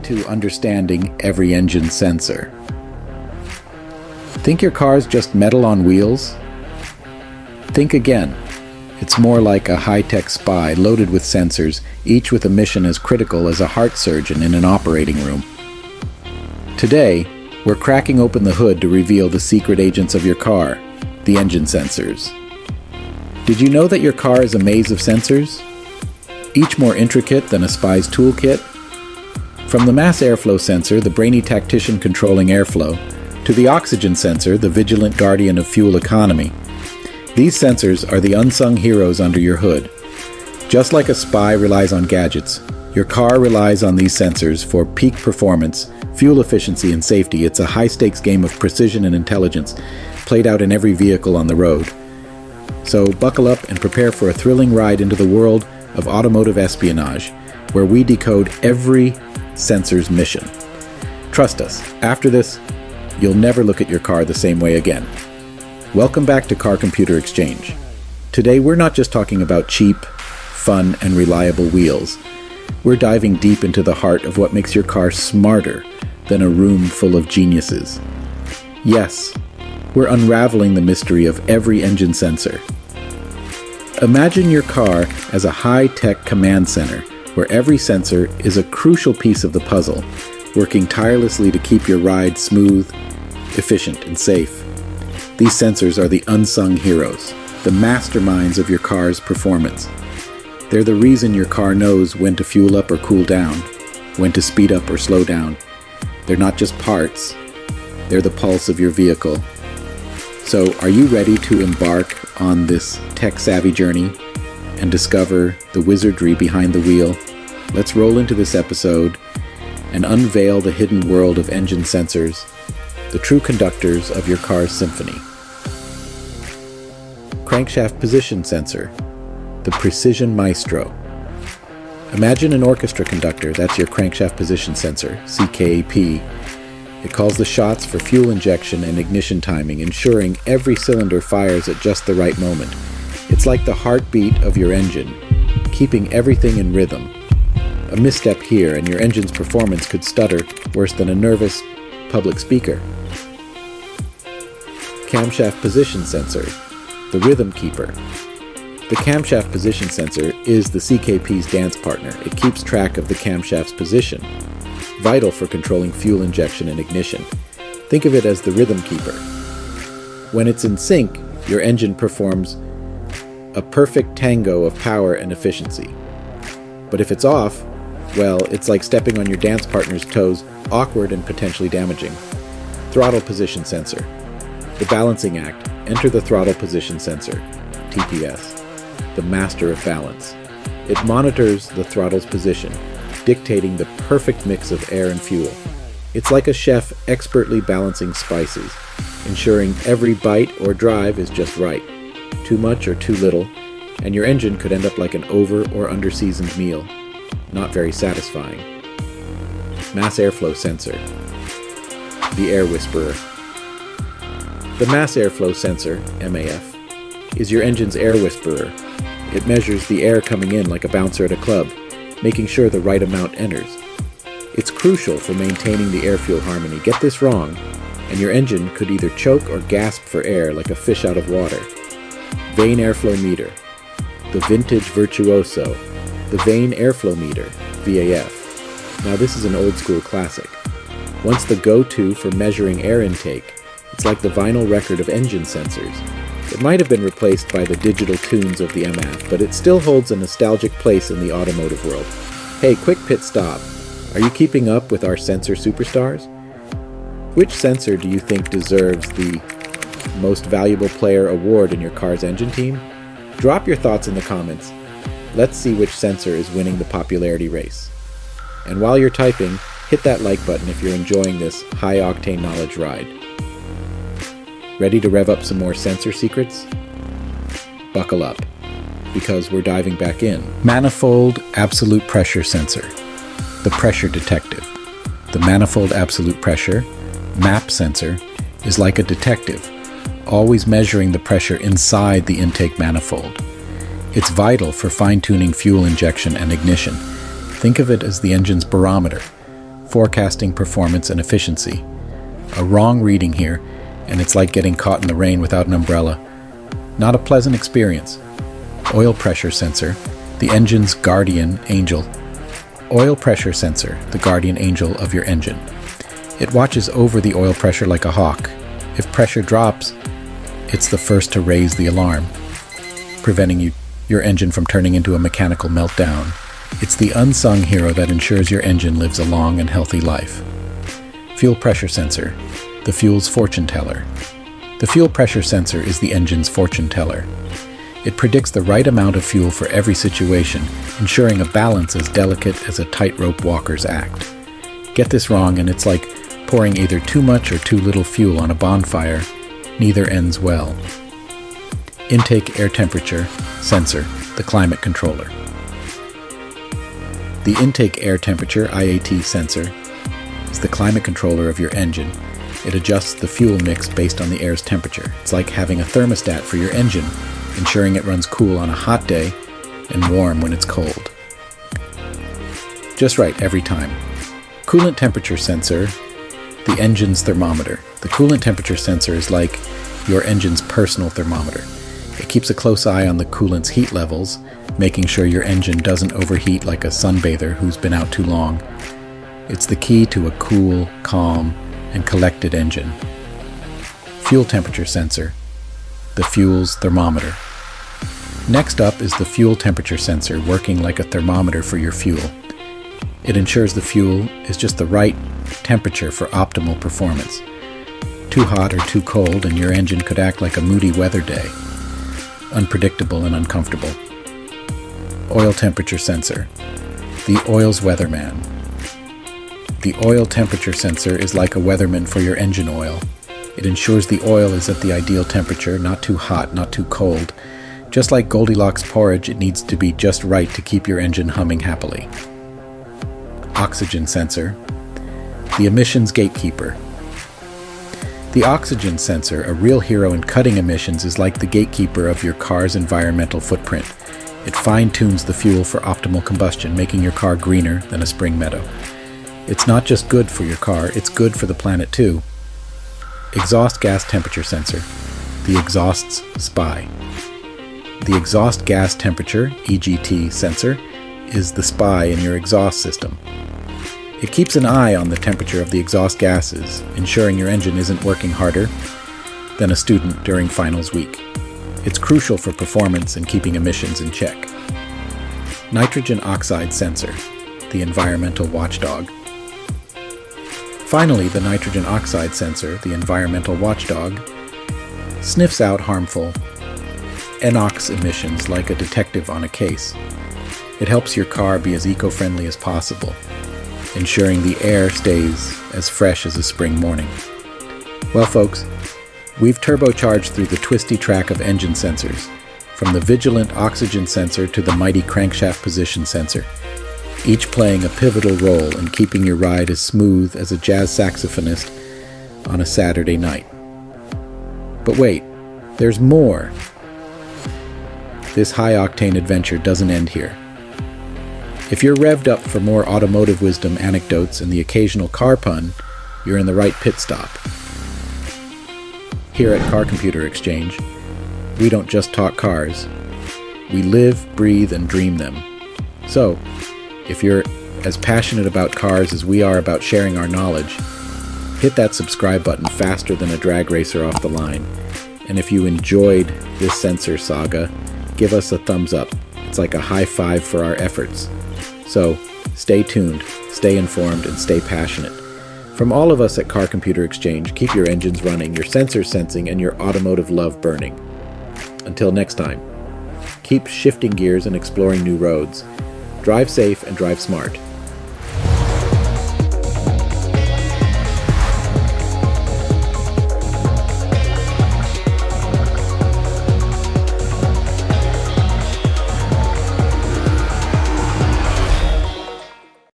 to understanding every engine sensor. Think your car's just metal on wheels? Think again. It's more like a high-tech spy loaded with sensors, each with a mission as critical as a heart surgeon in an operating room. Today, we're cracking open the hood to reveal the secret agents of your car, the engine sensors. Did you know that your car is a maze of sensors? Each more intricate than a spy's toolkit? From the mass airflow sensor, the brainy tactician controlling airflow, to the oxygen sensor, the vigilant guardian of fuel economy, these sensors are the unsung heroes under your hood. Just like a spy relies on gadgets, your car relies on these sensors for peak performance, fuel efficiency, and safety. It's a high-stakes game of precision and intelligence, played out in every vehicle on the road. So buckle up and prepare for a thrilling ride into the world of automotive espionage, where we decode every sensor's mission. Trust us, after this, you'll never look at your car the same way again. Welcome back to Car-Computer Exchange. Today we're not just talking about cheap, fun, and reliable wheels. We're diving deep into the heart of what makes your car smarter than a room full of geniuses. Yes, we're unraveling the mystery of every engine sensor. Imagine your car as a high-tech command center where every sensor is a crucial piece of the puzzle, working tirelessly to keep your ride smooth, efficient, and safe. These sensors are the unsung heroes, the masterminds of your car's performance. They're the reason your car knows when to fuel up or cool down, when to speed up or slow down. They're not just parts, they're the pulse of your vehicle. So, are you ready to embark on this tech-savvy journey and discover the wizardry behind the wheel? Let's roll into this episode and unveil the hidden world of engine sensors, the true conductors of your car's symphony. Crankshaft position sensor, the precision Maestro. Imagine an orchestra conductor, that's your crankshaft position sensor, CKP. It calls the shots for fuel injection and ignition timing, ensuring every cylinder fires at just the right moment. It's like the heartbeat of your engine, keeping everything in rhythm. A misstep here and your engine's performance could stutter worse than a nervous public speaker. Camshaft position sensor, the rhythm keeper. The camshaft position sensor is the CKP's dance partner. It keeps track of the camshaft's position, vital for controlling fuel injection and ignition. Think of it as the rhythm keeper. When it's in sync, your engine performs a perfect tango of power and efficiency. But if it's off, well, it's like stepping on your dance partner's toes, awkward and potentially damaging. Throttle position sensor. The balancing act. Enter the throttle position sensor, TPS, the master of balance. It monitors the throttle's position, dictating the perfect mix of air and fuel. It's like a chef expertly balancing spices, ensuring every bite or drive is just right. Too much or too little, and your engine could end up like an over or under-seasoned meal. Not very satisfying. Mass airflow sensor, the air whisperer. The mass airflow sensor, MAF, is your engine's air whisperer. It measures the air coming in like a bouncer at a club, making sure the right amount enters. It's crucial for maintaining the air-fuel harmony. Get this wrong, and your engine could either choke or gasp for air like a fish out of water. Vane airflow meter, the vintage Virtuoso, the vane airflow meter, VAF. Now this is an old-school classic. Once the go-to for measuring air intake, it's like the vinyl record of engine sensors. It might have been replaced by the digital tunes of the MAF, but it still holds a nostalgic place in the automotive world. Hey, quick pit stop. Are you keeping up with our sensor superstars? Which sensor do you think deserves the Most Valuable Player award in your car's engine team? Drop your thoughts in the comments. Let's see which sensor is winning the popularity race. And while you're typing, hit that like button if you're enjoying this high-octane knowledge ride. Ready to rev up some more sensor secrets? Buckle up, because we're diving back in. Manifold absolute pressure sensor, the pressure detective. The manifold absolute pressure, MAP sensor, is like a detective, always measuring the pressure inside the intake manifold. It's vital for fine-tuning fuel injection and ignition. Think of it as the engine's barometer, forecasting performance and efficiency. A wrong reading here, and it's like getting caught in the rain without an umbrella. Not a pleasant experience. Oil pressure sensor, the engine's guardian angel. Oil pressure sensor, the guardian angel of your engine. It watches over the oil pressure like a hawk. If pressure drops, it's the first to raise the alarm, preventing your engine from turning into a mechanical meltdown. It's the unsung hero that ensures your engine lives a long and healthy life. Fuel pressure sensor, the fuel's fortune teller. The fuel pressure sensor is the engine's fortune teller. It predicts the right amount of fuel for every situation, ensuring a balance as delicate as a tightrope walker's act. Get this wrong and it's like pouring either too much or too little fuel on a bonfire. Neither ends well. Intake air temperature sensor, the climate controller. The intake air temperature IAT sensor is the climate controller of your engine. It adjusts the fuel mix based on the air's temperature. It's like having a thermostat for your engine, ensuring it runs cool on a hot day and warm when it's cold. Just right every time. Coolant temperature sensor, the engine's thermometer. The coolant temperature sensor is like your engine's personal thermometer. It keeps a close eye on the coolant's heat levels, making sure your engine doesn't overheat like a sunbather who's been out too long. It's the key to a cool, calm, and collected engine. Fuel temperature sensor, the fuel's thermometer. Next up is the fuel temperature sensor, working like a thermometer for your fuel. It ensures the fuel is just the right temperature for optimal performance. Too hot or too cold and your engine could act like a moody weather day. Unpredictable and uncomfortable. Oil temperature sensor, the oil's weatherman. The oil temperature sensor is like a weatherman for your engine oil. It ensures the oil is at the ideal temperature, not too hot, not too cold. Just like Goldilocks porridge, it needs to be just right to keep your engine humming happily. Oxygen sensor, the emissions gatekeeper. The oxygen sensor, a real hero in cutting emissions, is like the gatekeeper of your car's environmental footprint. It fine-tunes the fuel for optimal combustion, making your car greener than a spring meadow. It's not just good for your car, it's good for the planet too. Exhaust gas temperature sensor, the exhaust's spy. The exhaust gas temperature, EGT sensor, is the spy in your exhaust system. It keeps an eye on the temperature of the exhaust gases, ensuring your engine isn't working harder than a student during finals week. It's crucial for performance and keeping emissions in check. Nitrogen oxide sensor, the environmental watchdog. Finally, the nitrogen oxide sensor, the environmental watchdog, sniffs out harmful NOx emissions like a detective on a case. It helps your car be as eco-friendly as possible, ensuring the air stays as fresh as a spring morning. Well, folks, we've turbocharged through the twisty track of engine sensors, from the vigilant oxygen sensor to the mighty crankshaft position sensor, each playing a pivotal role in keeping your ride as smooth as a jazz saxophonist on a Saturday night. But wait, there's more. This high-octane adventure doesn't end here. If you're revved up for more automotive wisdom anecdotes and the occasional car pun, you're in the right pit stop. Here at Car Computer Exchange, we don't just talk cars. We live, breathe, and dream them. So, if you're as passionate about cars as we are about sharing our knowledge, hit that subscribe button faster than a drag racer off the line. And if you enjoyed this sensor saga, give us a thumbs up. It's like a high five for our efforts. So, stay tuned, stay informed, and stay passionate. From all of us at Car Computer Exchange, keep your engines running, your sensors sensing, and your automotive love burning. Until next time, keep shifting gears and exploring new roads. Drive safe and drive smart.